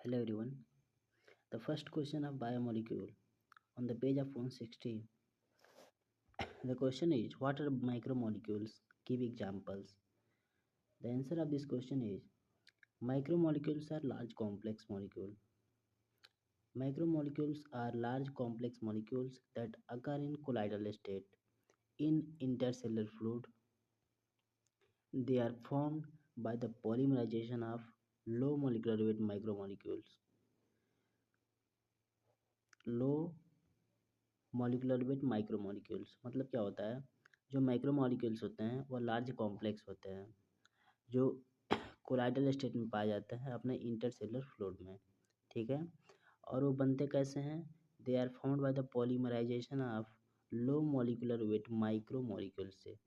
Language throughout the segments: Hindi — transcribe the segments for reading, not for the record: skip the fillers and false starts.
Hello everyone. The first question of biomolecule on the page of 160. The question is, what are micromolecules? Give examples. The answer of this question is, micromolecules are large complex molecules. Micromolecules are large complex molecules that occur in colloidal state in intercellular fluid. They are formed by the polymerization of low molecular weight micromolecules. Low molecular weight micromolecules मतलब क्या होता है। जो माइक्रोमोलिक्यूल्स होते हैं वह लार्ज कॉम्प्लेक्स होते हैं जो कोलाइडल स्टेट में पाए जाते हैं अपने इंटरसेलुलर फ्लूइड में। ठीक है, और वो बनते कैसे हैं? They are found by the polymerisation of low molecular weight micromolecules से।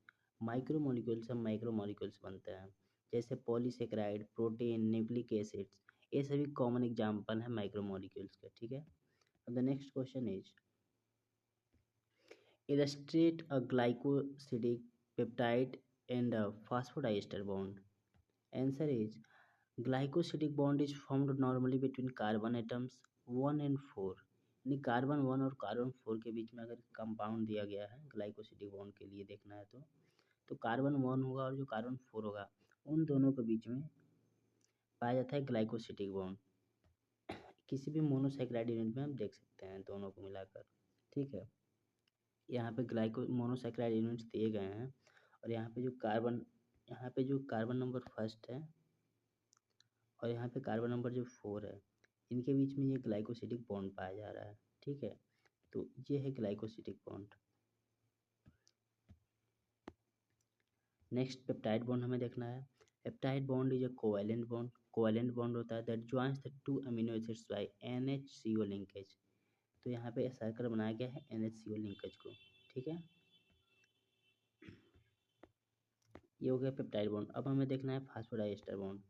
माइक्रोमोलिक्यूल से माइक्रोमोलिक्यूल्स बनते हैं जैसे पॉलीसेकेराइड, प्रोटीन, न्यूक्लिक एसिड्स। ये सभी कॉमन एग्जाम्पल हैं माइक्रोमोलिक्यूल्स के। ठीक है, the next question is, illustrate a glycosidic peptide and a phosphodiester bond. Answer is, glycosidic bond is formed normally between carbon atoms 1 and 4। यानी कार्बन 1 और कार्बन 4 के बीच में अगर कंपाउंड दिया गया है ग्लाइकोसिडिक बॉन्ड के लिए देखना है तो कार्बन 1 होगा और जो कार्बन 4 होगा उन दोनों के बीच में पाया जाता है ग्लाइकोसिडिक बॉन्ड। किसी भी मोनोसैकेराइड यूनिट में हम देख सकते हैं दोनों को मिलाकर। ठीक है, यहाँ पे ग्लाइको मोनोसैकेराइड यूनिट्स दिए गए हैं और यहाँ पे जो कार्बन नंबर फर्स्ट है और यहाँ पे कार्बन नंबर जो 4 है, इनके बीच में ये ग्लाइकोसिडिक बॉन्ड पाया जा रहा है। ठीक है, तो ये है glycosidic bond. Next peptide bond हमें देखना है। Peptide bond is a covalent bond. Covalent bond होता है that joins the two amino acids bye NH CO linkage. तो यहाँ पे सर्कल बनाया गया है NH CO लिंकेज को। ठीक है, ये हो गया पेप्टाइड बॉन्ड। अब हमें देखना है फास्फोडाइएस्टर bond.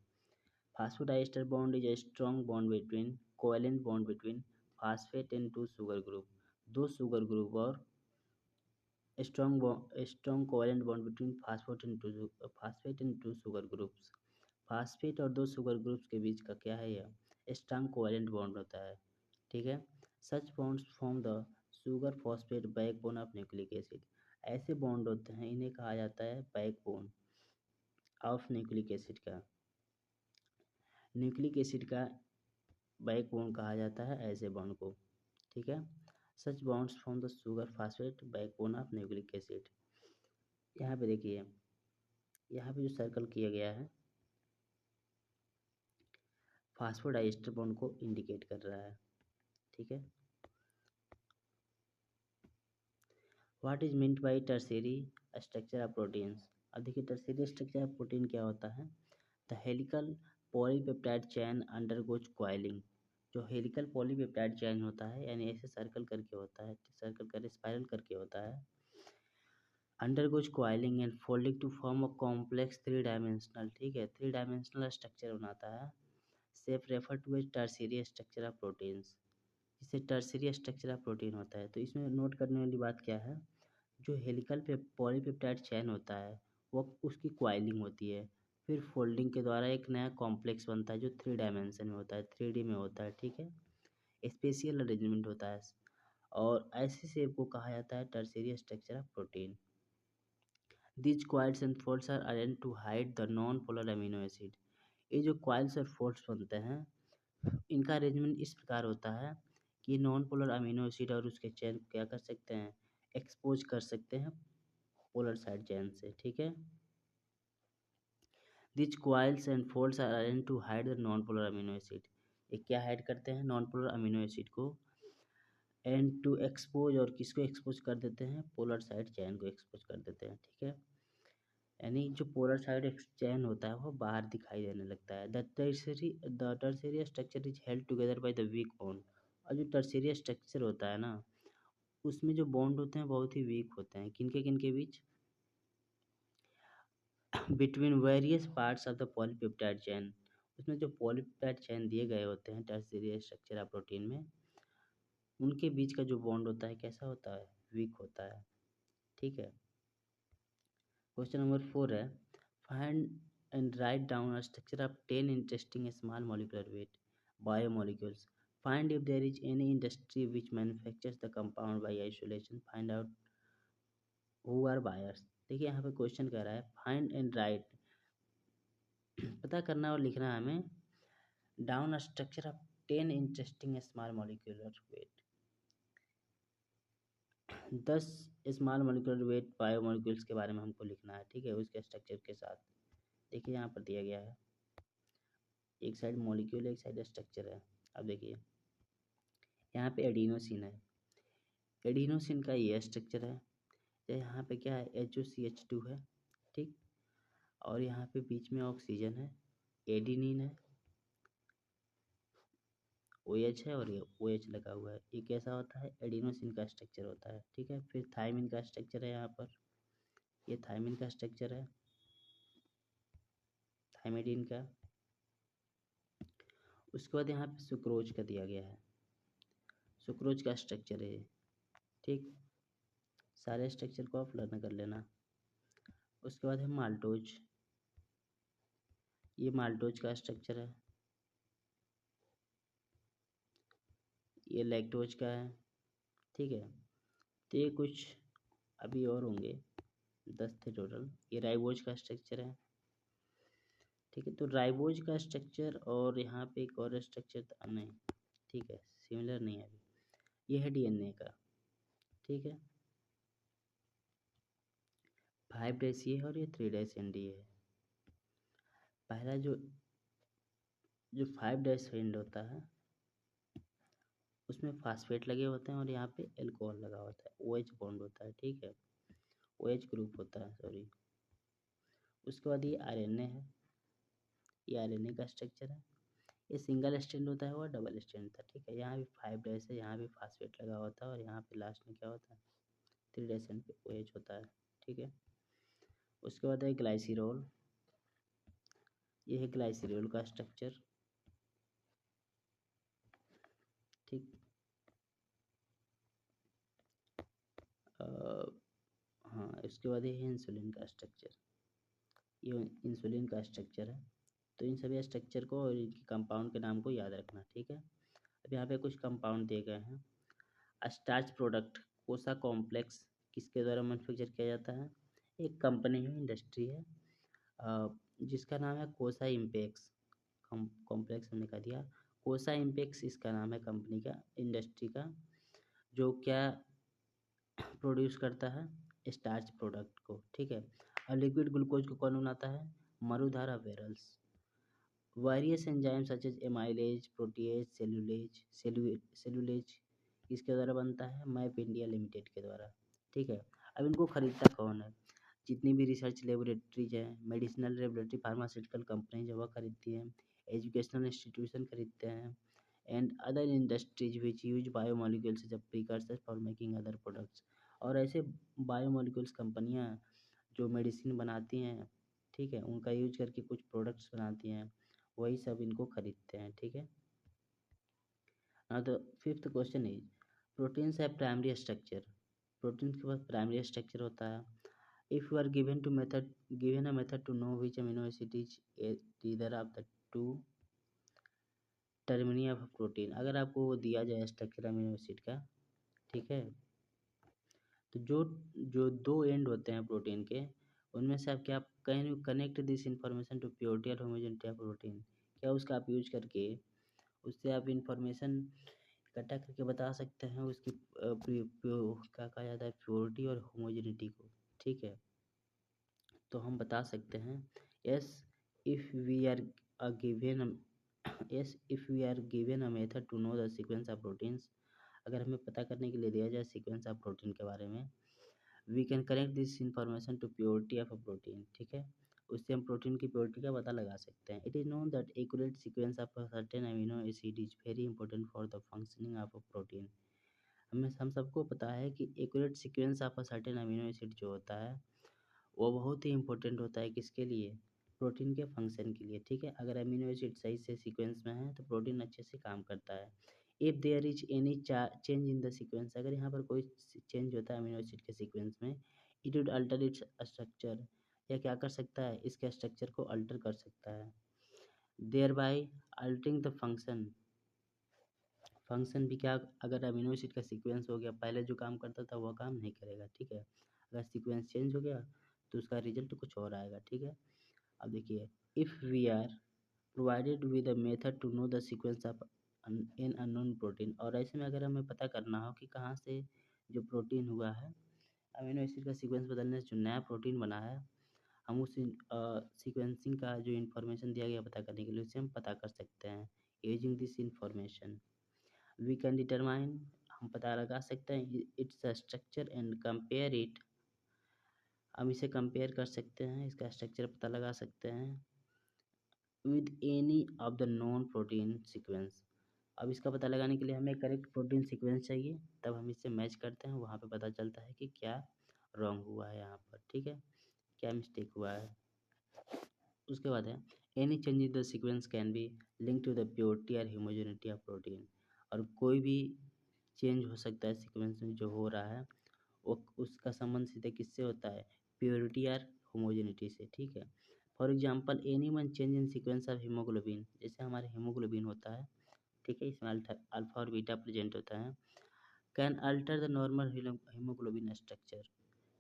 फास्फोडाइएस्टर bond is a strong bond between covalent bond between phosphate and two sugar group। दो सुगर ग्रुप और strong covalent bond between phosphate and two sugar groups। Phosphate और दो सुगर ग्रुप्स के बीच का क्या है, यह स्ट्रॉन्ग कोवैलेंट बॉन्ड होता है। ठीक है, such bonds form the sugar phosphate backbone of nucleic acid. ऐसे बॉन्ड होते हैं, इन्हें कहा जाता है बैकबोन ऑफ न्यूक्लिक एसिड का। न्यूक्लिक एसिड का बैकबोन कहा जाता है ऐसे बॉन्ड को। ठीक है, such bonds from the sugar phosphate backbone of nucleic acid. यहाँ पे देखिए, यहाँ पे जो सर्कल किया गया है फास्फोडाइएस्टर बॉन्ड को इंडिकेट कर रहा है। ठीक है, what is meant by tertiary structure of proteins. अब देखिए टर्शियरी स्ट्रक्चर ऑफ प्रोटीन क्या होता है। The helical polypeptide chain undergoes coiling. जो हेलिकल पॉलीपेप्टाइड चैन होता है यानी ऐसे सर्कल करके होता है, सर्कल कर स्पाइरल करके होता है, undergoes coiling and folding to form a complex three dimensional. ठीक है, थ्री डायमेंशनल स्ट्रक्चर बनाता है। Safe refer to as tertiary structure of proteins. जिसे टर्शियरी स्ट्रक्चर ऑफ प्रोटीन होता है। तो इसमें नोट करने वाली बात क्या है, जो हेलिकल पे पॉलीपेप्टाइड चैन होता है वो उसकी क्वाइलिंग होती है, फिर फोल्डिंग के द्वारा एक नया कॉम्प्लेक्स बनता है जो 3 डायमेंशन में होता है, 3D में होता है। ठीक है, स्पेशियल अरेंजमेंट होता है और ऐसे शेप को कहा जाता है tertiary structure of protein. These coils and folds are arranged to hide the non-polar amino acid। ये जो coils और folds बनते हैं इनका अरेंजमेंट इस प्रकार होता है कि नॉन पोलर अमीनो एसिड और उसके चेन क्या कर सकते हैं, एक्सपोज कर सकते हैं पोलर साइड चेन से। ठीक है, this coils and folds are arranged to hide the non polar amino acid. ये क्या हाइड करते हैं, नॉन पोलर अमीनो एसिड को, एंड टू एक्सपोज, और किसको एक्सपोज कर देते हैं, पोलर साइड चेन को एक्सपोज कर देते हैं। ठीक है, यानी जो पोलर साइड चेन होता है वो बाहर दिखाई देने लगता है। The tertiary structure is held together by the weak bond. और जो टर्शियरी स्ट्रक्चर होता है ना उसमें जो बॉन्ड होते हैं बहुत ही वीक होते हैं, किनके किनके बीच, between various parts of the polypeptide chain. उसमें जो पॉलीपेप्टाइड चेन दिए गए होते हैं टर्शियरी स्ट्रक्चर ऑफ प्रोटीन में, उनके बीच का जो बॉन्ड होता है कैसा होता है, वीक होता है। ठीक है, क्वेश्चन नंबर 4 है, find and write down a structure of 10 interesting small molecular weight. Biomolecules. Find if there is any industry which manufactures the compound by isolation. Find out who are buyers. देखिए यहाँ पे क्वेश्चन कह रहा है फाइंड एंड राइट, पता करना और लिखना है हमें down structure of 10 interesting small molecular weight, 10 small molecular weight biomolecules के बारे में हमको लिखना है, ठीक है, उसके स्ट्रक्चर के साथ। देखिए यहाँ पर दिया गया है, एक साइड मॉलिक्यूल एक साइड स्ट्रक्चर है। अब देखिए यहाँ पे एडिनोसिन है, एडिनोसिन का ये स्ट्रक्चर है, यहाँ पे क्या है HOCH2 है, ठीक, और यहाँ पे बीच में ऑक्सीजन है, एडिनिन है, OH है और ये OH लगा हुआ है। ये कैसा होता है एडिनोसिन का स्ट्रक्चर होता है, ठीक है। फिर थायमिन का स्ट्रक्चर है यहाँ पर, ये थायमिन का स्ट्रक्चर है, थायमिडिन का। उसके बाद यहाँ पे सुक्रोज का दिया गया है, सुक्रोज का स्ट्रक्चर है, ठीक, सारे स्ट्रक्चर को आप लर्न कर लेना। उसके बाद है माल्टोज, ये माल्टोज का स्ट्रक्चर है, ये लैक्टोज का है, ठीक है। तो ये कुछ अभी और होंगे, 10 थे टोटल। ये राइबोज का स्ट्रक्चर है, ठीक है। तो राइबोज का स्ट्रक्चर और यहाँ पे एक और स्ट्रक्चर नहीं, ठीक है, सिमिलर नहीं है अभी। ये है DNA का, ठीक है, 5' ये है और ये 3' ND है। पहला जो जो 5' एंड होता है उसमें फास्फेट लगे होते हैं और यहाँ पे एल्कोहल लगा होता है, OH बॉन्ड होता है, ठीक है, OH ग्रुप होता है, सॉरी। उसके बाद ये RNA है, ये RNA का स्ट्रक्चर है, ये सिंगल स्ट्रैंड होता है और डबल स्ट्रैंड था, ठीक है। यहाँ भी 5' है, यहाँ भी फास्फेट लगा होता है और यहाँ पे लास्ट में क्या होता है 3' एंड पे OH होता है, ठीक है। उसके बाद है ग्लाइसिरोल, ये है ग्लाइसिरोल का स्ट्रक्चर, ठीक। हाँ, इसके बाद ये है इंसुलिन का स्ट्रक्चर, ये इंसुलिन का स्ट्रक्चर है। तो इन सभी स्ट्रक्चर को और इनके कंपाउंड के नाम को याद रखना, ठीक है। अब यहाँ पे कुछ कंपाउंड दिए गए हैं। स्टार्च प्रोडक्ट कोसा कॉम्प्लेक्स किसके द्वारा मैन्युफैक्चर किया जाता है, एक कंपनी है, इंडस्ट्री है, जिसका नाम है कोसा इम्पेक्स। कॉम्प्लेक्स हमने कह दिया, कोसा इम्पेक्स इसका नाम है कंपनी का, इंडस्ट्री का, जो क्या प्रोड्यूस करता है स्टार्च प्रोडक्ट को, ठीक है। और लिक्विड ग्लूकोज को कौन बनाता है, मरुधार अवेरल्स। Various enzyme such as amylase, protease, cellulase किसके द्वारा बनता है, मैप इंडिया लिमिटेड के द्वारा, ठीक है। अब इनको खरीदता कौन है, जितनी भी रिसर्च लेबोरेटरीज हैं, मेडिसिनल लेबोरेटरी, फार्मास्यूटिकल कंपनीज वह खरीदती हैं, एजुकेशनल इंस्टीट्यूशन खरीदते हैं, and other industries which use biomolecules as a precursor for making other products. और ऐसे बायोमोलिक्यूल्स कंपनियां जो मेडिसिन बनाती हैं, ठीक है, उनका यूज करके कुछ प्रोडक्ट्स बनाती हैं, वही सब इनको खरीदते हैं, ठीक है। Now the fifth question is proteins है प्राइमरी स्ट्रक्चर, प्रोटीन के पास प्राइमरी स्ट्रक्चर होता है। If you are given a method to know which amino acid is either of the two termini of protein, अगर आपको वो दिया जाए स्ट्रक्चर अमीनो एसिड का, ठीक है, तो जो जो दो एंड होते हैं प्रोटीन के, उनमें से आप क्या can you connect this information to purity और होमोजेनिटी ऑफ प्रोटीन, क्या उसका आप यूज करके उससे आप इंफॉर्मेशन इकट्ठा करके बता सकते हैं उसकी क्या कहा जाता है प्योरिटी और होमोजेनिटी को, ठीक है। तो हम बता सकते हैं yes if we are given yes if we are given a method to know the sequence of proteins, अगर हमें पता करने के लिए दिया जाए सीक्वेंस ऑफ प्रोटीन के बारे में, we can connect this information to purity of a protein, ठीक है, उससे हम प्रोटीन की प्योरिटी का पता लगा सकते हैं। It is known that accurate sequence of a certain amino acid is very important for the functioning of a protein. हम सबको पता है कि accurate sequence of a certain amino acid जो होता है वो बहुत ही इंपॉर्टेंट होता है किसके लिए, प्रोटीन के फंक्शन के लिए, ठीक है। अगर अमीनो एसिड सही से सीक्वेंस में है तो प्रोटीन अच्छे से काम करता है। If there is any change in the sequence, अगर यहाँ पर कोई चेंज होता है अमीनो एसिड के सीक्वेंस में, it would alter its structure, या क्या कर सकता है इसके स्ट्रक्चर को अल्टर कर सकता है, thereby altering the function, function भी क्या, अगर अमीनो एसिड का सीक्वेंस हो गया, पहले जो काम करता था वह काम नहीं करेगा, ठीक है। अगर सीक्वेंस चेंज हो गया तो उसका रिजल्ट कुछ और आएगा, ठीक है। अब देखिए, if we are provided with a method to know the sequence of an unknown protein, और ऐसे में अगर हमें पता करना हो कि कहाँ से जो प्रोटीन हुआ है, अमीनो एसिड का सीक्वेंस बदलने से जो नया प्रोटीन बना है, हम उस सीक्वेंसिंग का जो इन्फॉर्मेशन दिया गया पता करने के लिए, उसे हम पता कर सकते हैं। Using this information we can determine, हम पता लगा सकते हैं its structure and compare it, हम इसे कंपेयर कर सकते हैं, इसका स्ट्रक्चर पता लगा सकते हैं with any of the non protein sequence. अब इसका पता लगाने के लिए हमें करेक्ट प्रोटीन सीक्वेंस चाहिए, तब हम इससे मैच करते हैं, वहाँ पे पता चलता है कि क्या रॉन्ग हुआ है यहाँ पर, ठीक है, क्या मिस्टेक हुआ है। उसके बाद है any change in the sequence can be link to the purity और होमोजेनिटी ऑफ प्रोटीन, और कोई भी चेंज हो सकता है सीक्वेंस में जो हो रहा है, वो उसका संबंध सीधे किससे होता है, प्योरिटी और होमोजेनिटी से, ठीक है। For example any one change in sequence of haemoglobin, जैसे हमारे हीमोग्लोबिन होता है, ठीक है, इसमें अल्फा और बीटा प्रेजेंट होता है, can alter the normal haemoglobin structure,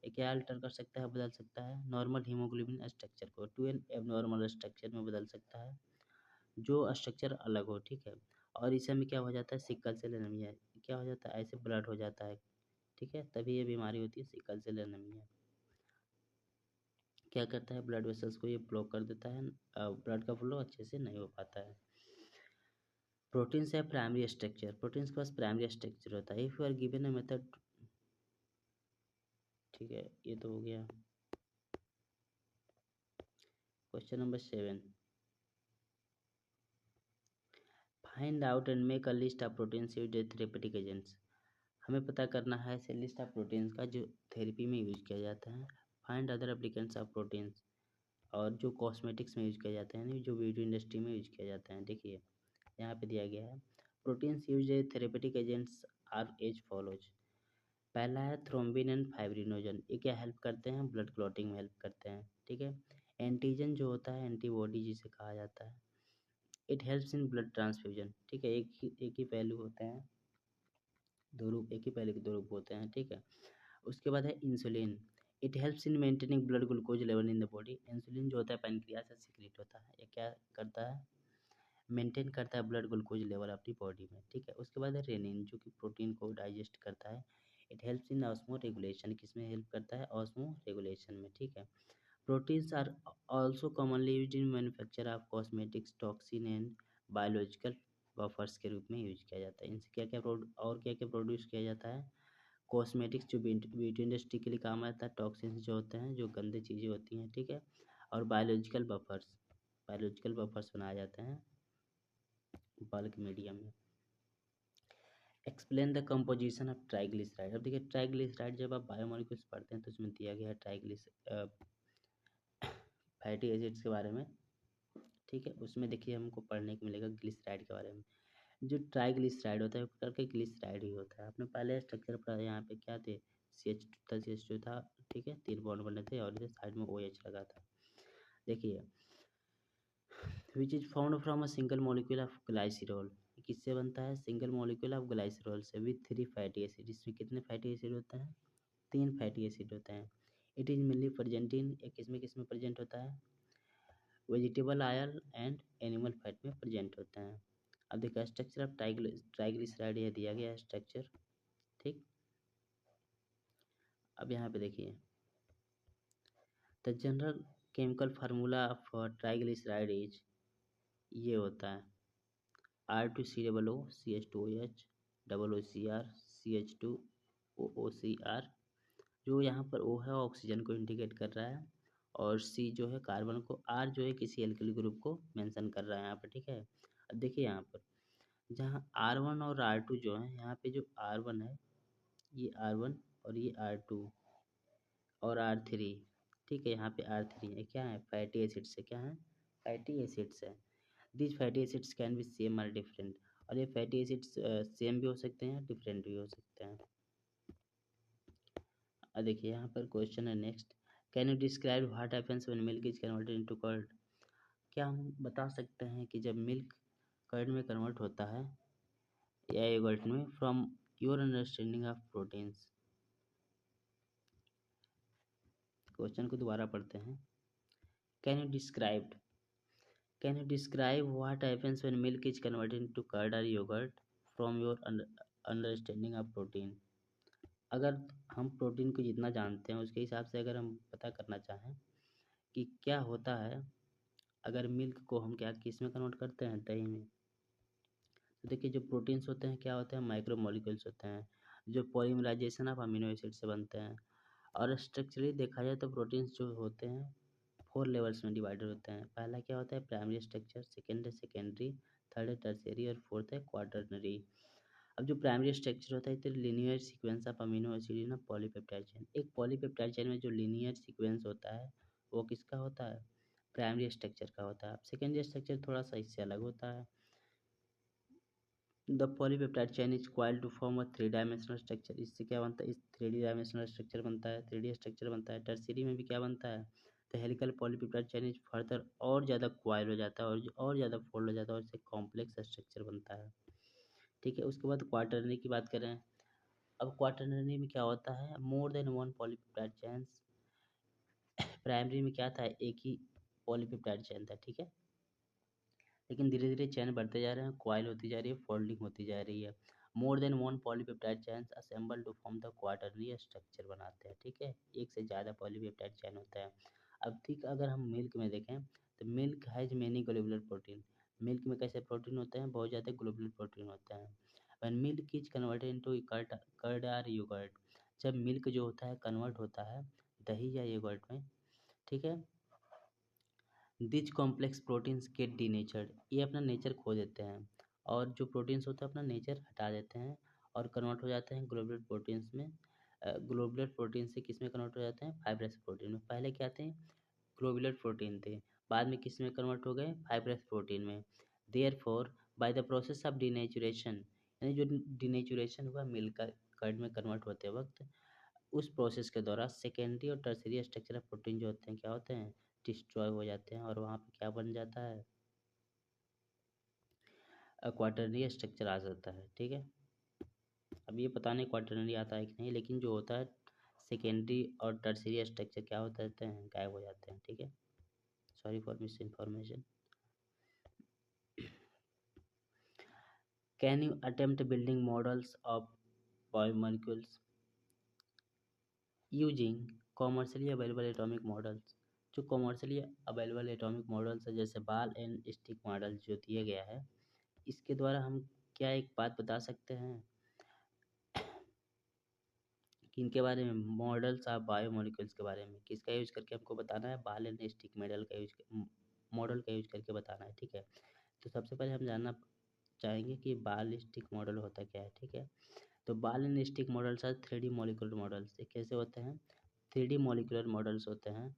ये क्या अल्टर कर सकता है, बदल सकता है नॉर्मल हीमोग्लोबिन स्ट्रक्चर को टू एन एबनॉर्मल स्ट्रक्चर में बदल सकता है, जो स्ट्रक्चर अलग हो, ठीक है। और इसे में क्या हो जाता है, सिकल सेल एनीमिया, क्या हो जाता है, ऐसे ब्लड हो जाता है, ठीक है, तभी ये बीमारी होती है सिकल सेल एनीमिया। क्या करता है, ब्लड वेसल्स को ये ब्लॉक कर देता है, ब्लड का फ्लो अच्छे से नहीं हो पाता है। प्रोटीन्स है प्राइमरी स्ट्रक्चर, प्रोटीन्स के पास प्राइमरी स्ट्रक्चर होता है। If you are given a method, ठीक है, ये तो हो गया। Question number 7, find out and make a list of proteins used as therapeutic agents, हमें पता करना है ऐसे लिस्ट ऑफ प्रोटीन्स का जो थेरेपी में यूज किया जाता है। Find other applicants of proteins, और जो कॉस्मेटिक्स में यूज किया जाता है, यानी जो ब्यूटी इंडस्ट्री में यूज किया जाता है। देखिए यहाँ पे दिया गया है, proteins use as therapeutic agents are as follows. पहला है थ्रोम्बिन एंड फाइब्रिनोजन, ये क्या हेल्प करते हैं, ब्लड क्लॉटिंग में हेल्प करते हैं, ठीक है। एंटीजन जो होता है एंटीबॉडी जिसे कहा जाता है, it helps in blood transfusion, ठीक है, एक ही पहलू होते हैं, दो रूप, एक ही पहलू के दो रूप होते हैं, ठीक है। उसके बाद है insulin, it helps in maintaining blood glucose level in the body, insulin जो होता है पैनक्रियास से सिक्रेट होता है, ये क्या करता है, मेंटेन करता है ब्लड ग्लूकोज लेवल अपनी बॉडी में, ठीक है। उसके बाद है रेनिन, जो कि प्रोटीन को डाइजेस्ट करता है, it helps in osmoregulation, किसमें हेल्प करता है, ऑस्मो रेगुलेशन में, ठीक है। Proteins are also commonly use in manufacture of cosmetics, toxin and biological buffers के रूप में यूज किया जाता है। इनसे क्या क्या और क्या क्या प्रोड्यूस किया जाता है, कॉस्मेटिक्स जो ब्यूटी इंडस्ट्री के लिए काम आता है, टॉक्सिन्स जो होते हैं जो गंदी चीज़ें होती हैं, ठीक है, और बायोलॉजिकल बफर्स बनाए जाते हैं बल्क मीडियम में। Explain the composition of triglyceride, अब देखिए ट्राइग्लिसराइड जब आप बायोमोलिक्यूल्स पढ़ते हैं तो उसमें दिया गया है फैटी एसिड्स के बारे में, ठीक है, उसमें देखिए हमको पढ़ने को मिलेगा ग्लिसराइड के बारे में। जो ट्राइग्लिसराइड होता है वो प्रकार के ग्लिसराइड ही होता है। आपने पहले स्ट्रक्चर पढ़ा, यहाँ पे क्या थे, CH2 था, CH2 था, ठीक है, 3 बॉन्ड बने थे और इधर साइड में OH लगा था। देखिए which is found from a single molecule of glycerol, किससे बनता है, सिंगल मॉलिक्यूल ऑफ ग्लाइसिरॉल से, विथ 3 फैटी एसिड, इसमें कितने फैटी एसिड होते हैं, 3 फैटी एसिड होते हैं। It is mainly present in, किसमें किसमें प्रेजेंट होता है, vegetable oil and animal fat में प्रेजेंट होते हैं। अब देखिए स्ट्रक्चर ऑफ ट्राइग्लिसराइड यह दिया गया है स्ट्रक्चर, ठीक। अब यहाँ पे देखिए the general chemical formula of triglyceride is, ये होता है R2COO CH2OH OOCR CH2OOCR, जो यहाँ पर O है ऑक्सीजन को इंडिकेट कर रहा है, और C जो है कार्बन को, R जो है किसी एल्किल ग्रुप को मेंशन कर रहा है यहाँ पर, ठीक है। अब देखिए यहाँ पर जहाँ R1 और R2 जो है, यहाँ पे जो R1 है ये R1 और ये R2 और R3, ठीक है, यहाँ पे R3 है, क्या है, फैटी एसिड्स है, क्या है, फैटी एसिड्स है। This fatty acids can be same और डिफरेंट, और ये फैटी एसिड्स सेम भी हो सकते हैं डिफरेंट भी हो सकते हैं। अब देखिए यहाँ पर क्वेश्चन है next, can you describe what happens when milk is converted into curd, क्या हम बता सकते हैं कि जब मिल्क कर्ड में कन्वर्ट होता है, या इक्वल में from your understanding of proteins. Question को दोबारा पढ़ते हैं। Can you describe can you describe what happens when milk is converted into curd और yogurt from your understanding of protein. अगर हम प्रोटीन को जितना जानते हैं उसके हिसाब से अगर हम पता करना चाहें कि क्या होता है अगर मिल्क को हम क्या किस में कन्वर्ट करते हैं, दही में। तो देखिए जो प्रोटीन्स होते हैं क्या होते हैं, माइक्रो मॉलिक्यूल्स होते हैं जो पॉलीमराइजेशन ऑफ अमीनो एसिड से बनते हैं। और स्ट्रक्चरली देखा जाए तो प्रोटीन्स जो होते हैं 4 लेवल्स में डिवाइडेड होते हैं। पहला क्या होता है, प्राइमरी स्ट्रक्चर, सेकेंड है सेकेंडरी, थर्ड है टर्शियरी और फोर्थ है क्वाटरनरी। अब जो प्राइमरी स्ट्रक्चर होता है तो linear sequence of amino acid in a polypeptide chain. एक पॉलीपेप्टाइड चेन में जो लीनियर सीक्वेंस होता है वो किसका होता है, प्राइमरी स्ट्रक्चर का होता है। सेकेंडरी स्ट्रक्चर थोड़ा सा इससे अलग होता है। The polypeptide chain is coiled to form a 3 dimensional structure. इससे क्या बनता है, इस 3 डायमेंशनल स्ट्रक्चर बनता है, 3D स्ट्रक्चर बनता है। टर्शियरी में भी क्या बनता है, the helical polypeptide chain is further और ज़्यादा कॉइल हो जाता है और ज़्यादा फोल्ड हो जाता है और इससे कॉम्प्लेक्स स्ट्रक्चर बनता है। ठीक है, उसके बाद क्वाटरनरी की बात करें। अब क्वाटरनरी में क्या होता है, more than one polypeptide chains. Primary में क्या था, एक ही पॉलीपेप्टाइड चेन था, ठीक है, लेकिन धीरे धीरे चेन बढ़ते जा रहे हैं, कॉइल होती जा रही है, फोल्डिंग होती जा रही है। More than one polypeptide chains assemble to form the quaternary structure बनाते हैं। ठीक है, एक से ज़्यादा पॉलीपेप्टाइड चेन होता है। अब ठीक अगर हम मिल्क में देखें तो milk has many globular protein. Milk में कैसे प्रोटीन होते हैं, बहुत ज़्यादा ग्लोबुलर प्रोटीन होते हैं। When milk is converted into curd और योगर्ट, जब मिल्क जो होता है कन्वर्ट होता है दही या योगर्ट में, ठीक है, दिच कॉम्प्लेक्स प्रोटीन्स गेट डीनेचर्ड, ये अपना नेचर खो देते हैं और जो प्रोटीन्स होते हैं अपना नेचर हटा देते हैं और कन्वर्ट हो जाते हैं ग्लोबुलर प्रोटीन्स में। ग्लोबुलर प्रोटीन से किस में कन्वर्ट हो जाते हैं, फाइब्रस प्रोटीन में। पहले क्या थे, ग्लोबुलर प्रोटीन थे, बाद में किस में कन्वर्ट हो गए, फाइब्रस प्रोटीन में। Therefore by the process of denaturation, यानी जो डीनेचुरेशन हुआ मिल्क कर्ड में कन्वर्ट होते वक्त, उस प्रोसेस के दौरान सेकेंडरी और टर्शियरी स्ट्रक्चर ऑफ प्रोटीन जो होते हैं क्या होते हैं, डिस्ट्रॉय हो जाते हैं और वहाँ पे क्या बन जाता है, क्वाटरनरी स्ट्रक्चर आ जाता है। ठीक है, अब ये पता नहीं क्वाटरनरी आता है कि नहीं, लेकिन जो होता है सेकेंडरी और टर्शियरी स्ट्रक्चर क्या होता है, गायब हो जाते हैं। ठीक है, sorry for miss information. Can you attempt building models of biomolecules using commercially available atomic models. जो कॉमर्शियली अवेलेबल एटॉमिक मॉडल्स है जैसे बाल एंड स्टिक मॉडल जो दिया गया है, इसके द्वारा हम क्या एक बात बता सकते हैं कि इनके बारे में, मॉडल्स ऑफ बायोमोलिक्यूल्स के बारे में किसका यूज करके हमको बताना है, बाल एंड स्टिक मॉडल का यूज, मॉडल का यूज करके बताना है। ठीक है, तो सबसे पहले हम जानना चाहेंगे कि बाल स्टिक मॉडल होता क्या है। ठीक है, तो ball and stick models are 3D molecular models. ये कैसे होते हैं, 3D मॉलिक्यूलर मॉडल्स होते हैं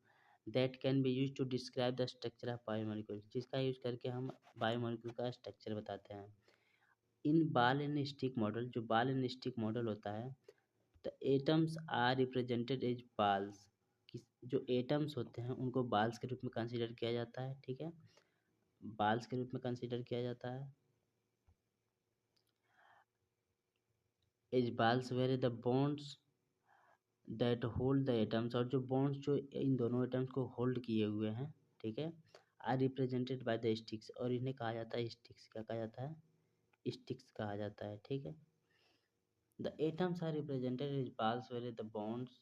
that can be use to describe the structure of biomolecule, जिसका यूज करके हम बायोमोलिक्यूल का स्ट्रक्चर बताते हैं। इन बाल एंड स्टिक मॉडल, जो बाल एंड स्टिक मॉडल होता है, the atoms are represented as balls, जो एटम्स होते हैं उनको बाल्स के रूप में कंसीडर किया जाता है। ठीक है, बाल्स के रूप में कंसीडर किया जाता है as balls where the bonds that hold the atoms, और जो बॉन्ड्स जो इन दोनों एटम्स को होल्ड किए हुए हैं, ठीक है, are represented by the sticks, और इन्हें कहा जाता है स्टिक्स। क्या कहा जाता है, स्टिक्स कहा जाता है। ठीक है, the atoms are represented as balls where the bonds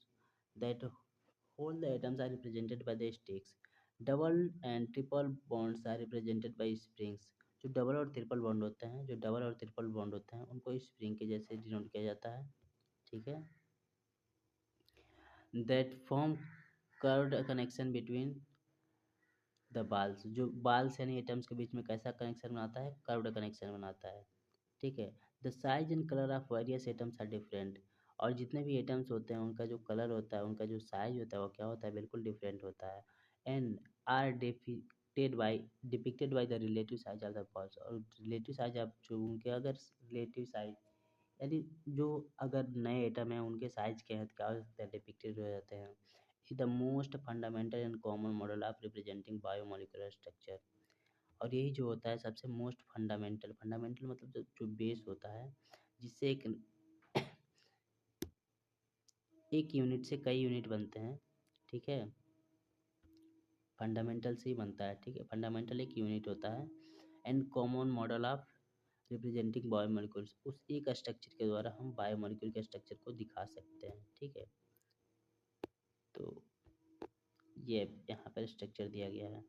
that hold the atoms are represented by the sticks. Double and triple bonds are represented by springs. जो डबल और ट्रिपल बॉन्ड होते हैं, जो डबल और ट्रिपल बॉन्ड होते हैं उनको स्प्रिंग के जैसे डिनोट किया जाता है। ठीक है, that form curved connection between the balls, जो बाल्स यानी एटम्स के बीच में कैसा कनेक्शन बनाता है, कर्व्ड कनेक्शन बनाता है। ठीक है, the size and colour of various atoms are different, और जितने भी एटम्स होते हैं उनका जो कलर होता है, उनका जो साइज होता है वो क्या होता है, बिल्कुल डिफरेंट होता है। And are depicted by the relative size of the balls, और रिलेटिव साइज ऑफ जो उनके अगर रिलेटिव साइज, यानी जो अगर नए एटम हैं उनके साइज के हैं क्या हो सकते हैं, डिपिक्टेड हो जाते हैं। is the most fundamental and common model of representing biomolecular structure, और यही जो होता है सबसे मोस्ट फंडामेंटल, फंडामेंटल मतलब जो बेस होता है, जिससे एक यूनिट से कई यूनिट बनते हैं, ठीक है। फंडामेंटल से ही बनता है, ठीक है। फंडामेंटल एक यूनिट होता है and common model of representing biomolecules, उस एक स्ट्रक्चर के द्वारा हम बायोमोलिक्यूल के स्ट्रक्चर को दिखा सकते हैं, ठीक है। तो ये यहाँ पर स्ट्रक्चर दिया गया है,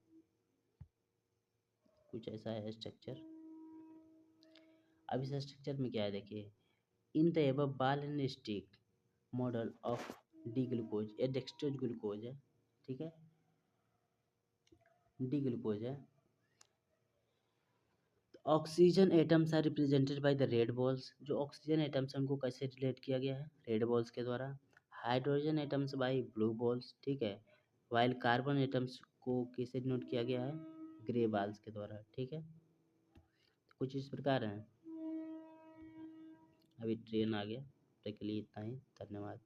कुछ ऐसा है स्ट्रक्चर। अब इस स्ट्रक्चर में क्या है देखिए, in the above ball and stick model of D glucose, ये डेक्सट्रोज ग्लूकोज है, ठीक है, डी ग्लूकोज है। Oxygen atoms are represented by the red balls, जो ऑक्सीजन एटम्स हैं उनको कैसे रिलेट किया गया है, रेड बॉल्स के द्वारा। Hydrogen atoms bye blue balls, ठीक है। वाइल कार्बन एटम्स को कैसे डिनोट किया गया है, ग्रे बॉल्स के द्वारा, ठीक है। कुछ इस प्रकार हैं। अभी ट्रेन आ गया, तब तक के लिए इतना ही, धन्यवाद।